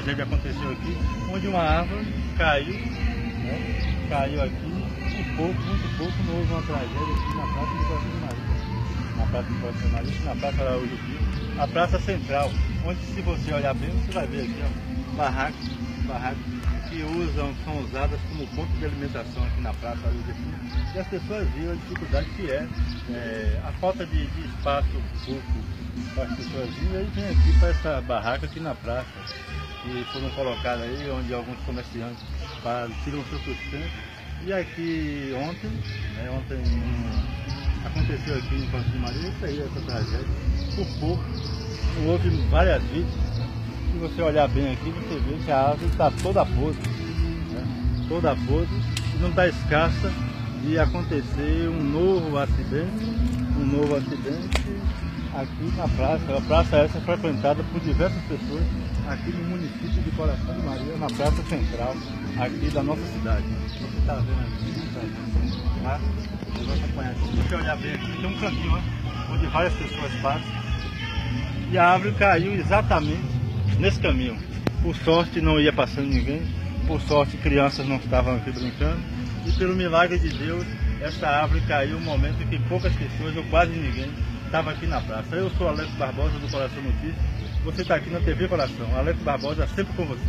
tragédia aconteceu aqui, onde uma árvore caiu, né? Caiu aqui, muito pouco, não houve uma tragédia aqui na Praça do Coração de Maria. Na Praça do Coração de Maria, na Praça Araújo Pio, a Praça Central, onde se você olhar bem, você vai ver aqui, ó, barracos que são usadas como ponto de alimentação aqui na Praça Araújo Pio. E as pessoas viram a dificuldade que é, a falta de espaço público para as pessoas virem, e aí vem aqui para essa barraca aqui na praça, que foram colocadas aí, onde alguns comerciantes tiram o seu sustento. E aqui ontem aconteceu aqui em Coração de Maria, isso aí, essa tragédia. Por pouco, houve várias vítimas. Se você olhar bem aqui, você vê que a árvore está toda podre, né? Toda podre, e não está escassa de acontecer um novo acidente aqui na praça. A praça essa é frequentada por diversas pessoas aqui no município de Coração de Maria, na praça central aqui da nossa cidade. Você está vendo aqui, tá? Eu vou acompanhar aqui. Se você olhar bem aqui, tem um cantinho, ó, onde várias pessoas passam, e a árvore caiu exatamente nesse caminho. Por sorte não ia passando ninguém, por sorte crianças não estavam aqui brincando, e pelo milagre de Deus, essa árvore caiu no momento em que poucas pessoas, ou quase ninguém, estava aqui na praça. Eu sou Alex Barbosa, do Coração Notícias. Você está aqui na TV Coração. Alex Barbosa, sempre com você.